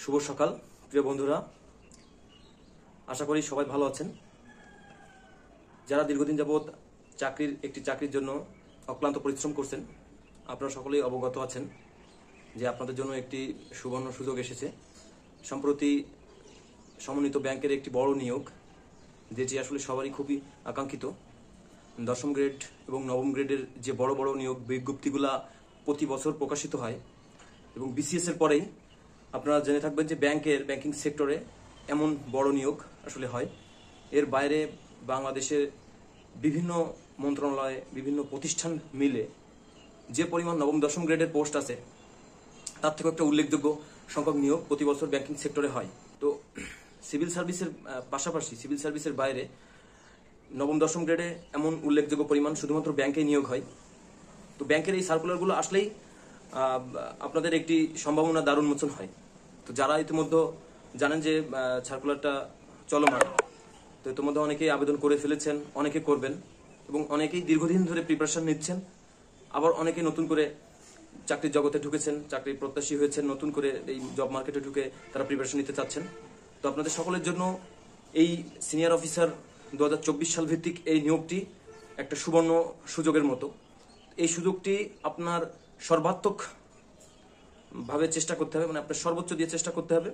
শুভ সকাল প্রিয় বন্ধুরা, আশা করি সবাই ভালো আছেন। যারা দীর্ঘদিন যাবৎ চাকরির জন্য অক্লান্ত পরিশ্রম করছেন, আপনারা সকলেই অবগত আছেন যে আপনাদের জন্য একটি সুবর্ণ সুযোগ এসেছে। সম্প্রতি সমন্বিত ব্যাংকের একটি বড় নিয়োগ, যেটি আসলে সবারই খুবই আকাঙ্ক্ষিত। 10ম গ্রেড এবং 9ম গ্রেডের যে বড় বড় নিয়োগ বিজ্ঞপ্তিগুলা প্রতি বছর প্রকাশিত হয় এবং বিসিএস এর পরেই আপনারা জেনে থাকবেন যে ব্যাংকিং সেক্টরে এমন বড় নিয়োগ আসলে হয়। এর বাইরে বাংলাদেশের বিভিন্ন মন্ত্রণালয়, বিভিন্ন প্রতিষ্ঠান মিলে যে পরিমাণ 9ম 10ম গ্রেডের পোস্ট আছে, তার থেকে একটা উল্লেখযোগ্য সংখ্যক নিয়োগ প্রতি বছর ব্যাংকিং সেক্টরে হয়। তো সিভিল সার্ভিসের পাশাপাশি সিভিল সার্ভিসের বাইরে 9ম 10ম গ্রেডে এমন উল্লেখযোগ্য পরিমাণ শুধুমাত্র ব্যাংকে নিয়োগ হয়। তো ব্যাংকের এই সার্কুলারগুলো আসলেই আপনাদের একটি সম্ভাবনা দ্বার উন্মোচন হয়। তো যারা ইতিমধ্যে জানেন যে সার্কুলারটা চলমান, তো ইতিমধ্যে অনেকেই আবেদন করে ফেলেছেন, অনেকে করবেন এবং অনেকেই দীর্ঘদিন ধরে প্রিপারেশন নিচ্ছেন। আবার অনেকে নতুন করে চাকরির জগতে ঢুকেছেন, চাকরির প্রত্যাশী হয়েছেন, নতুন করে এই জব মার্কেটে ঢুকে তারা প্রিপারেশন নিতে চাচ্ছেন। তো আপনাদের সকলের জন্য এই সিনিয়র অফিসার 2024 সাল ভিত্তিক এই নিয়োগটি একটা সুবর্ণ সুযোগের মতো। এই সুযোগটি আপনার সর্বাত্মক ভাবে চেষ্টা করতে হবে, মানে আপনার সর্বোচ্চ দিয়ে চেষ্টা করতে হবে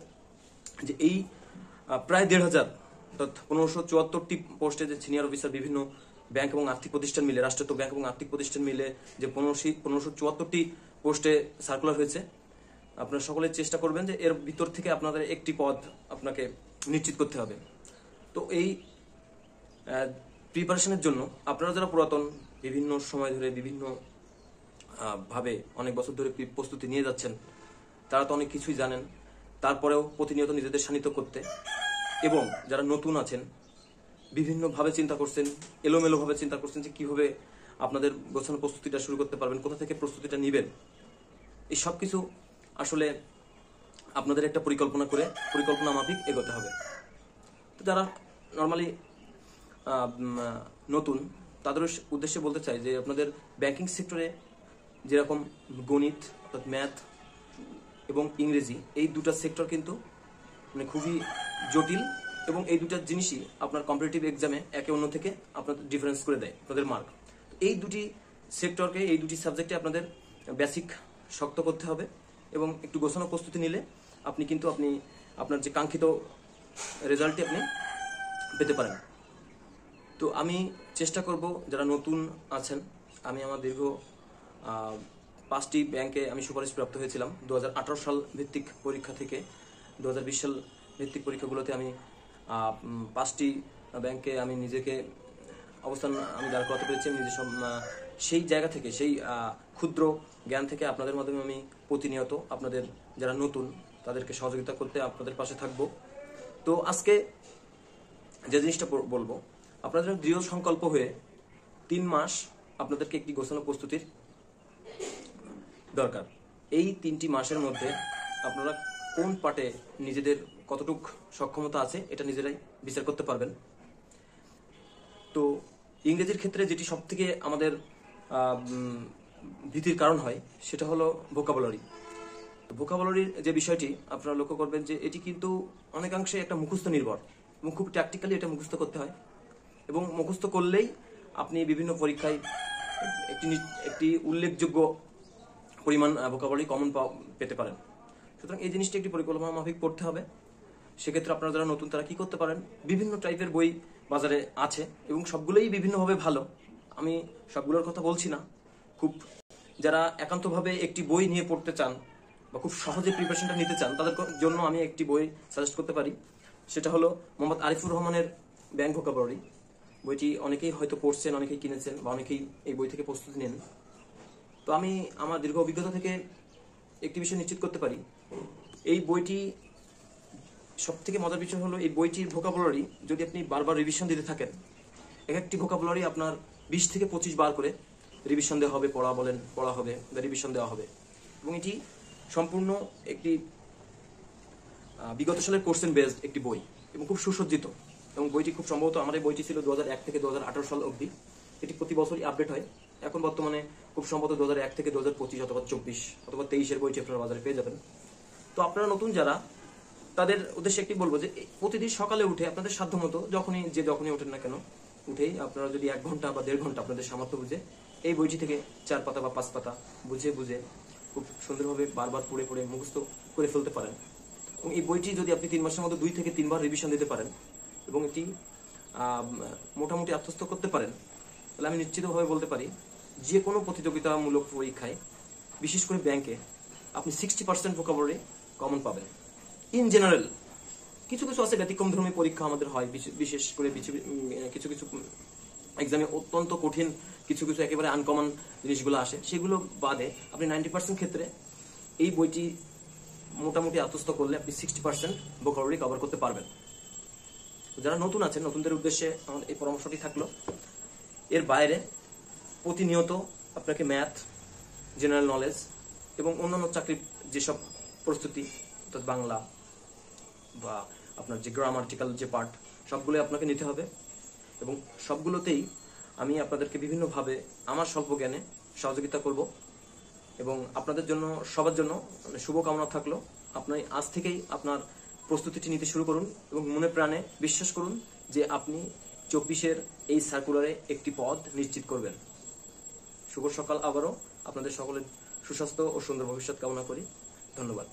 যে এই প্রায় 1500 অর্থাৎ 1574টি পোস্টে যে সিনিয়র অফিসার বিভিন্ন ব্যাংক এবং আর্থিক প্রতিষ্ঠান মিলে, রাষ্ট্রায়ত্ত ব্যাংক এবং আর্থিক প্রতিষ্ঠান মিলে যে 1574টি পোস্টে সার্কুলার হয়েছে, আপনারা সকলে চেষ্টা করবেন যে এর ভিতর থেকে আপনাদের একটি পদ আপনাকে নিশ্চিত করতে হবে। তো এই প্রিপারেশনের জন্য আপনারা যারা পুরাতন, বিভিন্ন সময় ধরে বিভিন্ন ভাবে অনেক বছর ধরে প্রস্তুতি নিয়ে যাচ্ছেন, তারা তো অনেক কিছুই জানেন। তারপরেও প্রতিনিয়ত নিজেদের শানিত করতে, এবং যারা নতুন আছেন বিভিন্নভাবে চিন্তা করছেন, এলোমেলোভাবে চিন্তা করছেন যে কিভাবে আপনাদের গোছানো প্রস্তুতিটা শুরু করতে পারবেন, কোথা থেকে প্রস্তুতিটা নেবেন, এই সব কিছু আসলে আপনাদের একটা পরিকল্পনা মাফিক এগোতে হবে। তো যারা নর্মালি নতুন, তাদের উদ্দেশ্যে বলতে চাই যে আপনাদের ব্যাংকিং সেক্টরে যেরকম গণিত অর্থাৎ ম্যাথ এবং ইংরেজি, এই দুটা সেক্টর কিন্তু মানে খুবই জটিল, এবং এই দুটা জিনিসই আপনার কম্পিটিটিভ এক্সামে একে অন্য থেকে আপনাদের ডিফারেন্স করে দেয় আপনাদের মার্ক। এই দুটি সেক্টরকে, এই দুটি সাবজেক্টে আপনাদের বেসিক শক্ত করতে হবে, এবং একটু গোছানো প্রস্তুতি নিলে আপনি আপনার যে কাঙ্ক্ষিত রেজাল্টটি আপনি পেতে পারেন। তো আমি চেষ্টা করব, যারা নতুন আছেন, আমি আমার দীর্ঘ 5টি ব্যাংকে আমি সুপারিশ প্রাপ্ত হয়েছিলাম 2018 সাল ভিত্তিক পরীক্ষা থেকে। 2020 সাল ভিত্তিক পরীক্ষাগুলোতে আমি 5টি ব্যাংকে আমি নিজেকে আমি দাঁড় করাতে পেরেছি। আমি নিজে সেই জায়গা থেকে, সেই ক্ষুদ্র জ্ঞান থেকে আপনাদের মাধ্যমে আমি প্রতিনিয়ত আপনাদের যারা নতুন তাদেরকে সহযোগিতা করতে আপনাদের পাশে থাকব। তো আজকে যে জিনিসটা বলবো, আপনাদের দৃঢ় সংকল্প হয়ে 3 মাস আপনাদেরকে একটি গোছানো প্রস্তুতির দরকার। এই 3টি মাসের মধ্যে আপনারা কোন পার্টে নিজেদের কতটুক সক্ষমতা আছে এটা নিজেরাই বিচার করতে পারবেন। তো ইংরেজির ক্ষেত্রে যেটি সব থেকে আমাদের ভীতির কারণ হয়, সেটা হলো ভোকাবুলারি। ভোকাবুলারির যে বিষয়টি আপনারা লক্ষ্য করবেন যে এটি কিন্তু অনেকাংশে একটা মুখস্থ নির্ভর, এবং খুব ট্যাকটিক্যালি এটা মুখস্থ করতে হয়, এবং মুখস্থ করলেই আপনি বিভিন্ন পরীক্ষায় একটি উল্লেখযোগ্য পরিমাণ ভোকাবুলারি কমন পেতে পারেন। সুতরাং এই জিনিসটি একটি পরিকল্পনা মাফিক পড়তে হবে। সেক্ষেত্রে আপনারা যারা নতুন তারা কি করতে পারেন, বিভিন্ন টাইপের বই বাজারে আছে এবং সবগুলোই বিভিন্নভাবে ভালো। আমি সবগুলোর কথা বলছি না। খুব যারা একান্তভাবে একটি বই নিয়ে পড়তে চান বা খুব সহজে প্রিপারেশনটা নিতে চান, তাদের জন্য আমি একটি বই সাজেস্ট করতে পারি। সেটা হলো মোহাম্মদ আরিফুর রহমানের ব্যাংক ভোকাবুলারি। বইটি অনেকেই হয়তো পড়ছেন, অনেকেই কিনেছেন, বা অনেকেই এই বই থেকে প্রস্তুতি নেন। তো আমি আমার দীর্ঘ অভিজ্ঞতা থেকে একটি বিষয় নিশ্চিত করতে পারি, এই বইটি সব থেকে মজার বিষয় হলো এই বইটির ভোকাবুলারি যদি আপনি বারবার রিভিশন দিতে থাকেন, একটি ভোকাবুলারি আপনার 20 থেকে 25 বার করে রিভিশন দেওয়া হবে, পড়া হবে বা রিভিশন দেওয়া হবে। এবং এটি সম্পূর্ণ একটি বিগত সালের কোশ্চেন বেসড একটি বই এবং খুব সুসজ্জিত। এবং বইটি খুব সম্ভবত, আমার এই বইটি ছিল 2001 থেকে 2018 সাল অবধি। এটি প্রতি বছরই আপডেট হয়। এখন বর্তমানে খুব সম্ভবত 2001 থেকে 2025 অথবা 24 অথবা 23-এর বইটি আপনারা বাজারে পেয়ে যাবেন। তো আপনারা নতুন যারা তাদের উদ্দেশ্যে একটি বলবো যে প্রতিদিন সকালে উঠে আপনাদের সাধ্যমতো যখনই ওঠেন না কেন, উঠেই আপনারা যদি 1 ঘন্টা বা 1.5 ঘন্টা আপনাদের সামর্থ্য বুঝে এই বইটি থেকে 4 পাতা বা 5 পাতা বুঝে খুব সুন্দরভাবে বারবার পড়ে পড়ে মুখস্থ করে ফেলতে পারেন, এবং এই বইটি যদি আপনি 3 মাসের মধ্যে 2 থেকে 3 বার রিভিশন দিতে পারেন এবং এটি মোটামুটি আত্মস্থ করতে পারেন, তাহলে আমি নিশ্চিতভাবে বলতে পারি যে কোনো প্রতিযোগিতামূলক পরীক্ষায়, বিশেষ করে ব্যাংকে, আপনি 60% ভোকাবুলারি কমন পাবেন। ইন জেনারেল কিছু কিছু আছে ব্যতিক্রমধর্মী পরীক্ষা আমাদের হয়, বিশেষ করে কিছু কিছু এক্সামে অত্যন্ত কঠিন কিছু একেবারে আনকমন জিনিসগুলো আসে, সেগুলো বাদে আপনি 90% ক্ষেত্রে এই বইটি মোটামুটি আত্মস্থ করলে আপনি 60% ভোকাবুলারি কভার করতে পারবেন। যারা নতুন আছেন, নতুনদের উদ্দেশ্যে আমার এই পরামর্শটি থাকলো। এর বাইরে প্রতিনিয়ত আপনাকে ম্যাথ, জেনারেল নলেজ এবং অন্যান্য চাকরির যেসব প্রস্তুতি, অর্থাৎ বাংলা বা আপনার যে গ্রামাটিক্যাল যে পার্ট, সবগুলো আপনাকে নিতে হবে, এবং সবগুলোতেই আমি আপনাদেরকে বিভিন্নভাবে আমার স্বল্প জ্ঞানে সহযোগিতা করব, এবং আপনাদের জন্য সবার জন্য শুভকামনা থাকলো। আপনি আজ থেকেই আপনার প্রস্তুতিটি নিতে শুরু করুন এবং মনে প্রাণে বিশ্বাস করুন যে আপনি 24-এর এই সার্কুলারে একটি পদ নিশ্চিত করবেন। শুভ সকাল। আবারও আপনাদের সকলের সুস্বাস্থ্য ও সুন্দর ভবিষ্যৎ কামনা করি। ধন্যবাদ।